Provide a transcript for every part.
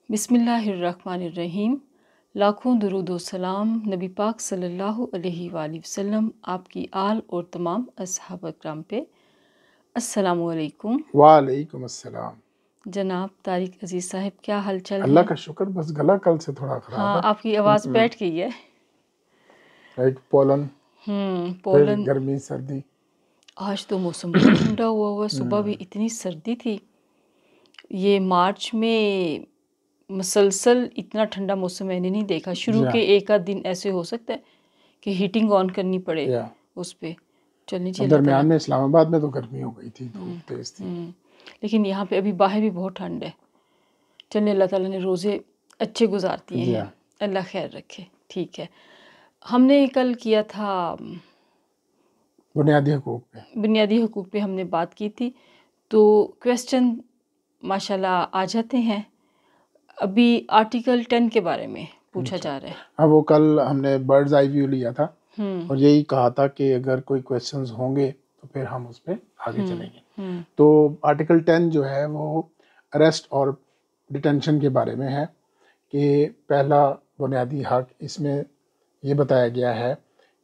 बिस्मिल्लाहिर्रहमानिर्रहीम। लाखों दुरूद व सलाम नबी पाक सल्लल्लाहु अलैहि वसल्लम, आपकी आल और तमाम अस्हाब किराम पे। अस्सलामु अलैकुम। वालेकुम अस्सलाम। जनाब तारिक अजीज़ साहब, क्या हाल चाल अल्लाह है? का शुक्र, बस गला कल से थोड़ा खराब हाँ, है। आपकी आवाज़ बैठ गई है। एक पोलन, फिर पोलन। गर्मी सर्दी। आज तो मौसम बहुत ठंडा हुआ। सुबह भी इतनी सर्दी थी। ये मार्च में मुसलसल इतना ठंडा मौसम मैंने नहीं देखा। शुरू के एक आध दिन ऐसे हो सकता है कि हीटिंग ऑन करनी पड़े उस पे। चलनी चाहिए। दरमियान में इस्लामाबाद में तो गर्मी हो गई थी, धूप तेज थी। लेकिन यहाँ पे अभी बाहर भी बहुत ठंड है। चलिए, अल्लाह ताला ने रोज़े अच्छे गुजार दिए हैं। अल्लाह खैर रखे। ठीक है, हमने कल किया था बुनियादी हकूक़ पे हमने बात की थी। तो क्वेश्चन माशाल्लाह आ जाते हैं। अभी आर्टिकल 10 के बारे में पूछा जा रहा है। हाँ, वो कल हमने बर्ड्स आई व्यू लिया था और यही कहा था कि अगर कोई क्वेश्चंस होंगे तो फिर हम उस पर आगे चलेंगे। तो आर्टिकल 10 जो है वो अरेस्ट और डिटेंशन के बारे में है कि पहला बुनियादी हक इसमें ये बताया गया है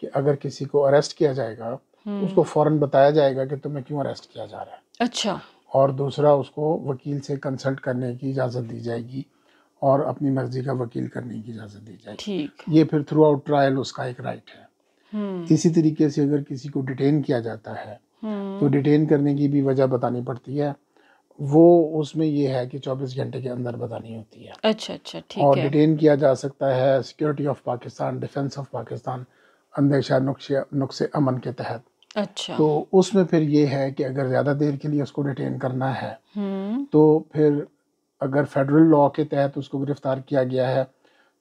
कि अगर किसी को अरेस्ट किया जाएगा तो उसको फ़ौरन बताया जाएगा कि तुम्हें क्यों अरेस्ट किया जा रहा है। अच्छा। और दूसरा, उसको वकील से कंसल्ट करने की इजाज़त दी जाएगी और अपनी मर्जी का वकील करने की इजाज़त दी जाएगी। ठीक। ये फिर थ्रू आउट ट्रायल उसका एक राइट है। इसी तरीके से अगर किसी को डिटेन किया जाता है तो डिटेन करने की भी वजह बतानी पड़ती है। वो उसमें ये है कि 24 घंटे के अंदर बतानी होती है। अच्छा, ठीक और है। डिटेन किया जा सकता है security of Pakistan, defence of Pakistan, अंदेशा नुक्से अमन के तहत। अच्छा। तो उसमें फिर ये है कि अगर ज़्यादा देर के लिए उसको डिटेन करना है तो फिर अगर फेडरल लॉ के तहत उसको गिरफ्तार किया गया है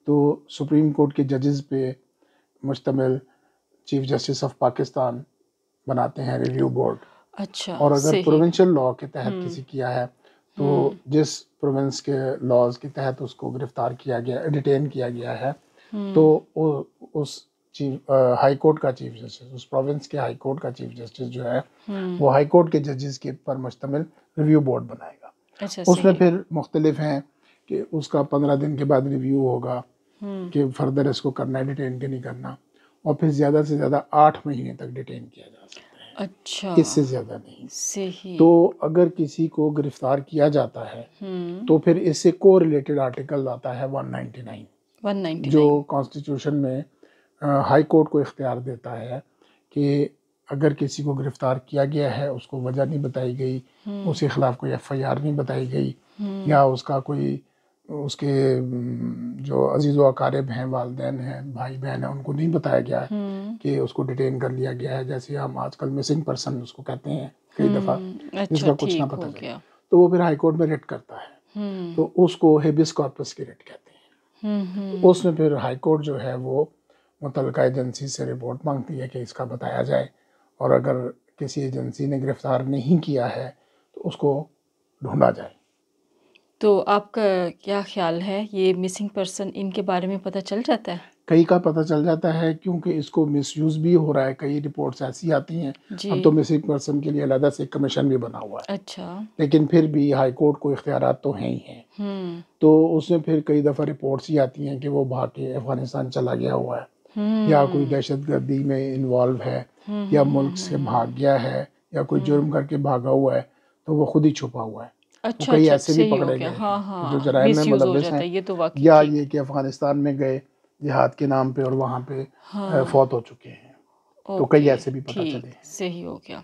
तो सुप्रीम कोर्ट के जजेस पे मुश्तमिल चीफ जस्टिस ऑफ पाकिस्तान बनाते हैं रिव्यू बोर्ड। अच्छा। और अगर प्रोविंशियल लॉ के तहत किसी किया है तो जिस प्रोविंस के लॉज के तहत उसको गिरफ्तार किया गया, डिटेन किया गया है, तो उस हाई कोर्ट का चीफ जस्टिस, उस प्रोविंस के हाई कोर्ट का चीफ जस्टिस जो है वो हाई कोर्ट के जजेस के पर मुश्तमिल रिव्यू बोर्ड बनाएगा। अच्छा, उसमें फिर मुख्तलिफ हैं कि उसका 15 दिन के बाद रिव्यू होगा कि फर्दर इसको करना है डिटेन के नहीं करना, और फिर ज़्यादा से ज़्यादा 8 महीने तक डिटेन किया जा सकता है। अच्छा, इससे ज़्यादा नहीं। सही। तो अगर किसी को गिरफ्तार किया जाता है तो फिर इससे को रिलेटेड आर्टिकल आता है 199 जो कॉन्स्टिट्यूशन में हाई कोर्ट को इख्तियार देता है कि अगर किसी को गिरफ्तार किया गया है, उसको वजह नहीं बताई गई, उसके खिलाफ कोई FIR नहीं बताई गई, या उसका कोई उसके जो अजीज़ व अकारिब हैं, वालिदैन हैं, भाई बहन हैं, उनको नहीं बताया गया है कि उसको डिटेन कर लिया गया है, जैसे हम आजकल मिसिंग पर्सन उसको कहते हैं कई दफ़ा, जिसका कुछ ना पता चला, तो वो फिर हाई कोर्ट में रिट करता है। तो उसको हेबियस कॉर्पस की रिट कहते हैं। तो उसमें फिर हाई कोर्ट जो है वो मुतल्लिका एजेंसी से रिपोर्ट मांगती है कि इसका बताया जाए, और अगर किसी एजेंसी ने गिरफ्तार नहीं किया है तो उसको ढूंढा जाए। तो आपका क्या ख्याल है, ये मिसिंग पर्सन इनके बारे में पता चल जाता है? कई का पता चल जाता है क्योंकि इसको मिसयूज़ भी हो रहा है। कई रिपोर्ट्स ऐसी आती हैं। अब तो मिसिंग पर्सन के लिए अलग से कमीशन भी बना हुआ है। अच्छा। लेकिन फिर भी हाई कोर्ट को इख्तियारात तो हैं ही हैं। तो उसमें फिर कई दफ़ा रिपोर्ट्स ही आती हैं कि वो भाग के अफ़गानिस्तान चला गया हुआ है, या कोई दहशतगर्दी में इन्वॉल्व है, या मुल्क से भाग गया है, या कोई जुर्म करके भागा हुआ है तो वो खुद ही छुपा हुआ है। अच्छा, कई ऐसे भी पकड़े गए जो जराइम में मुलव्वस हैं, या ये कि अफ़गानिस्तान में गए जिहाद के नाम पे और वहाँ पे फौत हो चुके हैं। तो कई ऐसे भी पता चले। सही हो गया।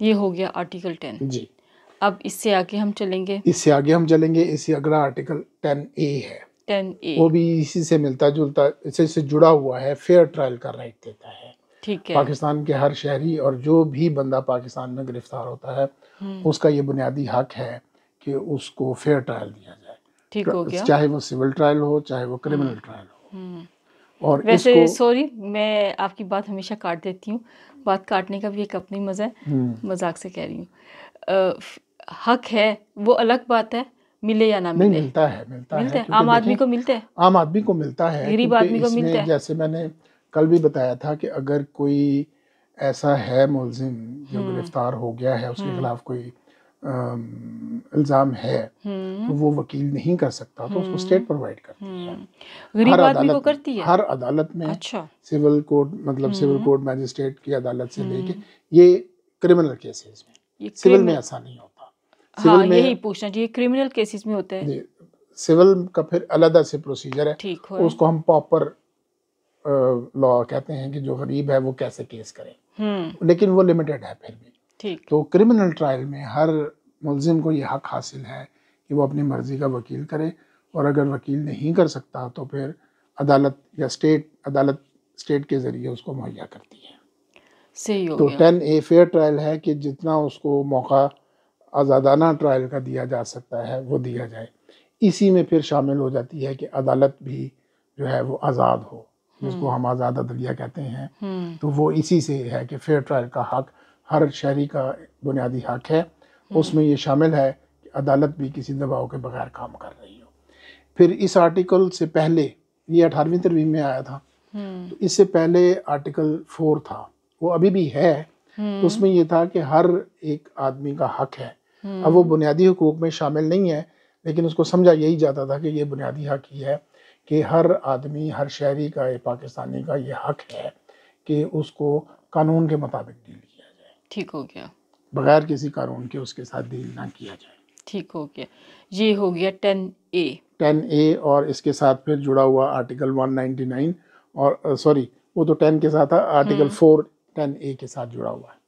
ये हो गया आर्टिकल 10 जी। अब इससे आगे हम चलेंगे। इससे अगला आर्टिकल 10A है। 10A वो भी इसी से मिलता जुलता, इससे जुड़ा हुआ है, फेयर ट्रायल का राइट देता है। ठीक है। पाकिस्तान के हर शहरी और जो भी बंदा पाकिस्तान में गिरफ्तार होता है उसका ये बुनियादी हक है कि उसको फेयर ट्रायल दिया जाए। ठीक हो गया। चाहे वो सिविल ट्रायल हो, चाहे वो क्रिमिनल ट्रायल हो। और वैसे सॉरी, मैं आपकी बात हमेशा काट देती हूँ। बात काटने का भी एक अपनी मज़ा है, मजाक से कह रही हूँ। हक है वो अलग बात है, मिले या ना मिले। नहीं, मिलता है। आम आदमी को मिलता है। आम आदमी को मिलता है, गरीब आदमी को मिलता है। जैसे मैंने कल भी बताया था कि अगर कोई ऐसा है मुल्जिम जो गिरफ्तार हो गया है, उसके खिलाफ कोई इल्ज़ाम है तो वो वकील नहीं कर सकता, तो उसको स्टेट प्रोवाइड करती है। गरीब आदमी को करती है हर अदालत में। अच्छा। सिविल कोर्ट मतलब सिविल कोर्ट मैजिस्ट्रेट की अदालत से लेके ये क्रिमिनल केसेस में, सिविल में ऐसा नहीं होता। हाँ, यही पूछना चाहिए, क्रिमिनल केसेस में होता है। सिविल का फिर अलग से प्रोसीजर है, ठीक है, उसको हम प्रॉपर लॉ कहते हैं कि जो गरीब है वो कैसे केस करे, लेकिन वो लिमिटेड है फिर भी। ठीक। तो क्रिमिनल ट्रायल में हर मुल्जिम को ये हक हासिल है कि वो अपनी मर्जी का वकील करे, और अगर वकील नहीं कर सकता तो फिर अदालत या अदालत स्टेट के जरिए उसको मुहैया करती है। सही हो तो गया। 10A फेयर ट्रायल है कि जितना उसको मौका आज़ादाना ट्रायल का दिया जा सकता है वो दिया जाए। इसी में फिर शामिल हो जाती है कि अदालत भी जो है वो आज़ाद हो, जिसको हम आज़ाद अदलिया कहते हैं। तो वो इसी से है कि फेयर ट्रायल का हक हर शहरी का बुनियादी हक है। उसमें ये शामिल है कि अदालत भी किसी दबाव के बगैर काम कर रही हो। फिर इस आर्टिकल से पहले, ये 18वीं तरमीम में आया था, तो इससे पहले आर्टिकल 4 था, वो अभी भी है। उसमें ये था कि हर एक आदमी का हक है। अब वो बुनियादी हुकूक में शामिल नहीं है, लेकिन उसको समझा यही जाता था कि ये बुनियादी हक ही है कि हर आदमी, हर शहरी का, पाकिस्तानी का ये हक है कि उसको कानून के मुताबिक डील किया जाए। ठीक हो गया, बगैर किसी कानून के उसके साथ डील ना किया जाए। ठीक हो गया, ये हो गया 10A। और इसके साथ फिर जुड़ा हुआ आर्टिकल 199 और सॉरी वो तो 10 के साथ था, आर्टिकल 4 10A के साथ जुड़ा हुआ है।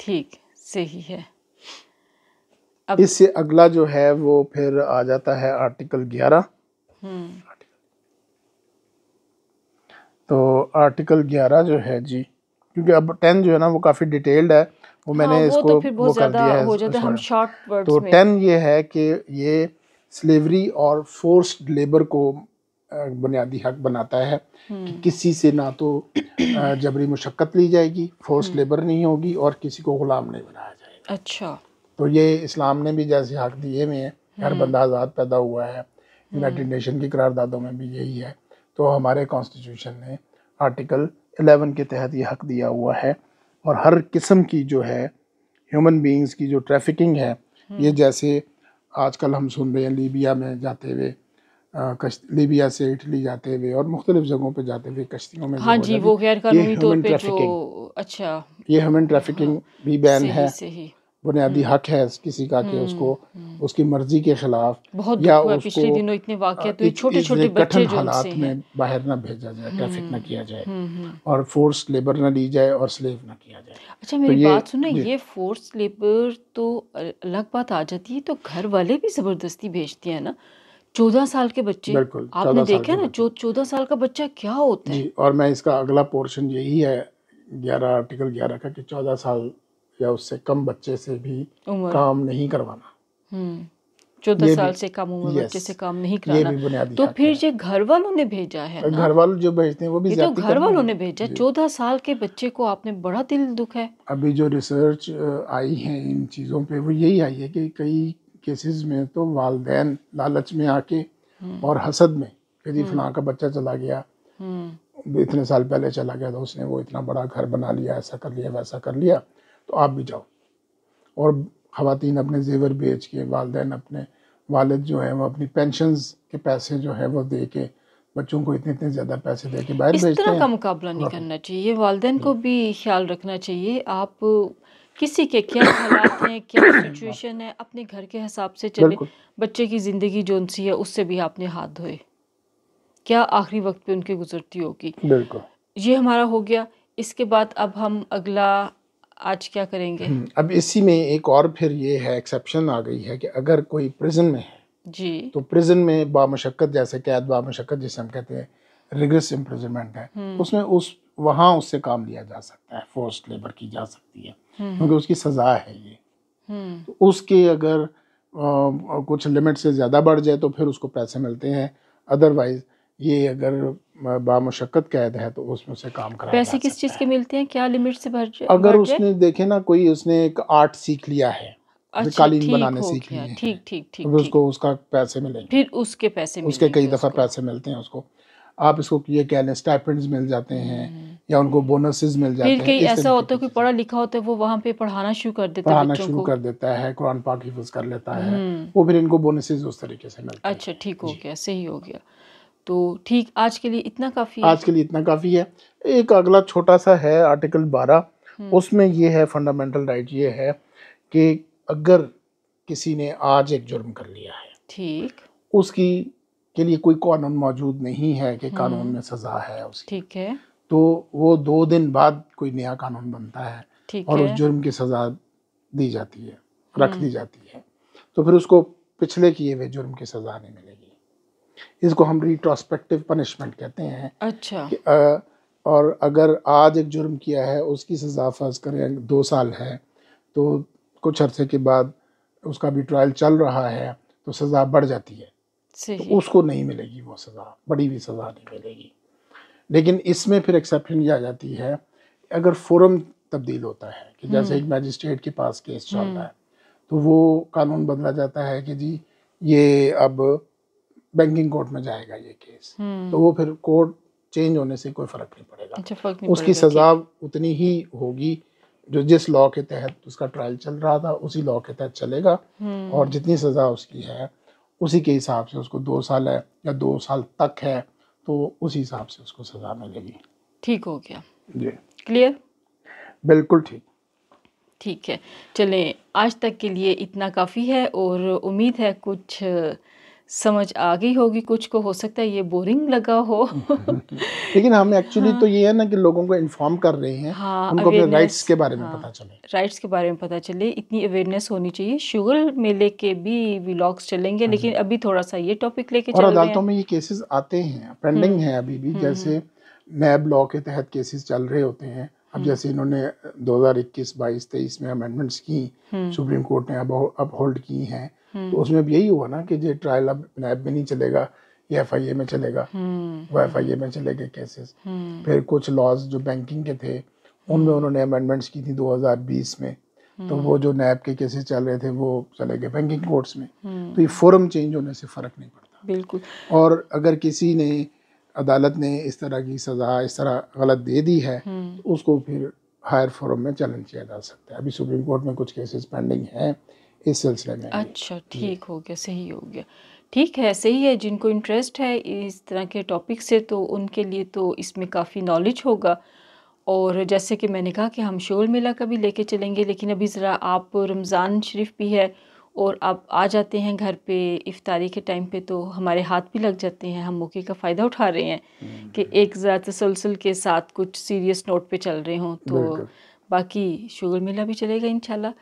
ठीक, सही है। अब इससे अगला जो है वो फिर आ जाता है आर्टिकल 11। तो आर्टिकल 11 जो है जी, क्योंकि अब 10 जो है ना वो काफ़ी डिटेल्ड है, वो मैंने वो इसको तो फिर बहुत कर दिया हो जाता है, हम शॉर्ट वर्ड्स तो में। 10 ये है कि ये स्लेवरी और फोर्स्ड लेबर को बुनियादी हक बनाता है कि किसी से ना तो जबरी मुशक्कत ली जाएगी, फोर्स्ड लेबर नहीं होगी, और किसी को गुलाम नहीं बनाया जाएगा। अच्छा। तो ये इस्लाम ने भी जैसे हक दिए में है, हर बंदा आज़ाद पैदा हुआ है, यूनाइटेड नेशन की करारदादों में भी यही है, तो हमारे कॉन्स्टिट्यूशन ने आर्टिकल 11 के तहत ये हक दिया हुआ है। और हर किस्म की जो है ह्यूमन बीइंग्स की जो ट्रैफिकिंग है, ये जैसे आजकल हम सुन रहे हैं लीबिया में जाते हुए, लीबिया से इटली जाते हुए और मुख्तलिफ जगहों पे जाते हुए कश्तियों में, हाँ जी, वो गैर कानूनी तौर पे जो, अच्छा, ये ह्यूमन ट्रैफिकिंग भी बैन है। बुनियादी हक है किसी का कि उसको उसकी मर्जी के खिलाफ या उसको पिछले दिनों इतने वाक़यात हुए, छोटे-छोटे बच्चे जो हालात में बाहर ना भेजा जाए, ट्रैफिक ना किया जाए, और फोर्स लेबर ना ली जाए और स्लेव ना किया जाए। अच्छा, मेरी बात सुनो, ये फोर्स लेबर तो अलग बात आ जाती है, तो घर वाले भी ज़बरदस्ती भेजते हैं ना, 14 साल के बच्चे। बिल्कुल, आपने देखा ना, 14 साल का बच्चा क्या होता है। और मैं इसका अगला पोर्शन यही है 11 आर्टिकल 11 का कि 14 साल या उससे कम बच्चे से भी काम नहीं करवाना। 14 साल से कम उम्र बच्चे से काम नहीं कराना, ये भी बुनियादी तो फिर ये घर वालों ने भेजा है ना, घर वालों जो भेजते हैं वो भी ये तो घर वालों ने भेजा। 14 साल के बच्चे को आपने, बड़ा दिल दुख है। अभी जो रिसर्च आई है इन चीज़ों पे वो यही आई है कि कई केसेस में तो वालिदैन लालच में आके और हसद में यदि फलां का बच्चा चला गया, इतने साल पहले चला गया, तो उसने वो इतना बड़ा घर बना लिया, ऐसा कर लिया, वैसा कर लिया, तो आप भी जाओ। और ख़वातीन अपने जेवर बेच के, वालिदैन अपने वालिद जो है वो अपनी पेंशन्स के पैसे जो है वो दे के बच्चों को इतने ज़्यादा पैसे दे के बाहर भेजते हैं। इस तरह का मुकाबला नहीं करना चाहिए, वालिदैन को भी ख्याल रखना चाहिए। आप किसी के क्या हालात हैं, क्या सिचुएशन है, अपने घर के हिसाब से चले। बच्चे की ज़िंदगी जोन सी है उससे भी आपने हाथ धोए, क्या आखिरी वक्त पे उनकी गुजरती होगी। बिल्कुल, ये हमारा हो गया। इसके बाद अब हम अगला आज क्या करेंगे। अब इसी में एक और फिर ये है, एक्सेप्शन आ गई है कि अगर कोई प्रिजन में है जी, तो प्रिजन में बामुशक्कत, जैसे कैद बामुशक्कत जिसे हम कहते हैं, रिग्रेस इम्प्रिजनमेंट है, उसमें वहाँ उससे काम लिया जा सकता है, फोर्स्ड लेबर की जा सकती है, क्योंकि उसकी सज़ा है ये। तो उसके अगर कुछ लिमिट से ज़्यादा बढ़ जाए तो फिर उसको पैसे मिलते हैं, अदरवाइज ये अगर बामुशक्कत कैद है तो उसमें से काम कराया पैसे किस चीज़ के मिलते हैं, क्या लिमिट से बढ़ जाए? अगर उसने देखे ना, कोई उसने एक आर्ट सीख लिया है, कालीन बनाने सीख लिया है, ठीक, उसको उसका पैसे मिलेंगे, फिर उसके पैसे मिलेंगे, उसके कई दफ़ा पैसे मिलते हैं उसको। आप इसको ये कह लें स्टाइपेंड्स मिल जाते हैं या उनको बोनसेस मिल जाते हैं। फिर कहीं ऐसा होता है कि पढ़ा लिखा होता है वो वहाँ पे पढ़ाना शुरू कर देता है, पढ़ाना शुरू कर देता है, कुरान पाक हिफ्ज़ कर लेता है, वो फिर इनको बोनसेस उस तरीके से मिलते हैं। अच्छा, ठीक हो गया, सही हो गया। तो ठीक, आज के लिए इतना काफ़ी है। आज के लिए इतना काफ़ी है। एक अगला छोटा सा है आर्टिकल 12, उसमें ये है फंडामेंटल राइट ये है कि अगर किसी ने आज एक जुर्म कर लिया है, ठीक, उसकी के लिए कोई कानून मौजूद नहीं है कि कानून में सज़ा है उसकी, ठीक है, तो वो 2 दिन बाद कोई नया कानून बनता है ठीक और है, उस जुर्म की सज़ा दी जाती है, रख दी जाती है, तो फिर उसको पिछले किए हुए जुर्म की सज़ा नहीं मिलेगी। इसको हम रिट्रोस्पेक्टिव पनिशमेंट कहते हैं। अच्छा, और अगर आज एक जुर्म किया है, उसकी सज़ा फ़र्ज़ करें 2 साल है, तो कुछ अरसे के बाद उसका भी ट्रायल चल रहा है तो सज़ा बढ़ जाती है, तो उसको नहीं मिलेगी वो सज़ा, बढ़ी हुई सज़ा नहीं मिलेगी। लेकिन इसमें फिर एक्सेप्शन ये आ जाती है अगर फोरम तब्दील होता है कि जैसे एक मैजिस्ट्रेट के पास केस चल रहा है तो वो कानून बदला जाता है कि जी ये अब बैंकिंग कोर्ट में जाएगा ये केस, तो वो फिर कोर्ट चेंज होने से कोई फ़र्क नहीं पड़ेगा। अच्छा, फर्क नहीं उसकी पड़ेगा, सज़ा उतनी ही होगी जो जिस लॉ के तहत उसका ट्रायल चल रहा था उसी लॉ के तहत चलेगा, और जितनी सज़ा उसकी है उसी के हिसाब से, उसको 2 साल है या 2 साल तक है तो उसी हिसाब से उसको सज़ा मिलेगी। ठीक हो गया जी, क्लियर, बिल्कुल ठीक। ठीक है, चलें आज तक के लिए इतना काफ़ी है और उम्मीद है कुछ समझ आ गई होगी, कुछ को हो सकता है ये बोरिंग लगा हो। लेकिन हम एक्चुअली तो ये है ना कि लोगों को इन्फॉर्म कर रहे हैं, हाँ, उनको अपने अवेयरनेस, राइट्स के बारे में हाँ, पता चले, राइट्स के बारे में पता चले, इतनी अवेयरनेस होनी चाहिए। शुगर मेले के भी व्लॉग्स चलेंगे, लेकिन अभी थोड़ा सा ये टॉपिक लेके और चल रहे अदालतों हैं। में ये केसेस आते हैं, पेंडिंग है अभी भी, जैसे नैब लॉ के तहत केसेस चल रहे होते हैं। अब जैसे इन्होंने 2021, 22, 23 में अमेंडमेंट्स की, सुप्रीम कोर्ट ने अब होल्ड की हैं, तो उसमें अब यही हुआ ना कि ये ट्रायल अब नैब में नहीं चलेगा, ये FIA में चलेगा, वो FIA में चलेंगे केसेस। फिर कुछ लॉज जो बैंकिंग के थे उनमें उन्होंने अमेंडमेंट्स की थी 2020 में, तो वो जो नैब के केसेस चल रहे थे वो चले गए बैंकिंग कोर्ट्स में। तो ये फोरम चेंज होने से फ़र्क नहीं पड़ता। बिल्कुल। और अगर किसी ने अदालत ने इस तरह की सज़ा इस तरह गलत दे दी है तो उसको फिर हायर फोरम में चैलेंज किया जा सकता है। अभी सुप्रीम कोर्ट में कुछ केसेस पेंडिंग हैं इस सिलसिले में। अच्छा, ठीक हो गया, सही हो गया, ठीक है, सही है। जिनको इंटरेस्ट है इस तरह के टॉपिक से तो उनके लिए तो इसमें काफ़ी नॉलेज होगा। और जैसे कि मैंने कहा कि हम शोल मेला का भी लेके चलेंगे, लेकिन अभी ज़रा आप रमज़ान शरीफ भी है और आप आ जाते हैं घर पे इफ्तारी के टाइम पे तो हमारे हाथ भी लग जाते हैं, हम मौके का फ़ायदा उठा रहे हैं कि एक ज़रा तसलसल के साथ कुछ सीरियस नोट पे चल रहे हों, तो बाकी शुगर मेला भी चलेगा इंशाल्लाह।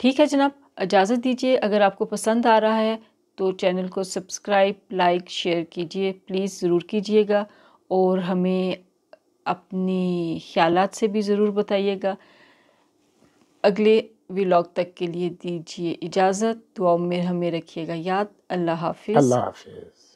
ठीक है जनाब, इजाज़त दीजिए। अगर आपको पसंद आ रहा है तो चैनल को सब्सक्राइब, लाइक, शेयर कीजिए, प्लीज़ ज़रूर कीजिएगा और हमें अपनी ख्यालात से भी ज़रूर बताइएगा। अगले व्लॉग तक के लिए दीजिए इजाज़त, दुआओं में हमें रखिएगा याद। अल्लाह हाफ़िज़। अल्लाह हाफ़िज़।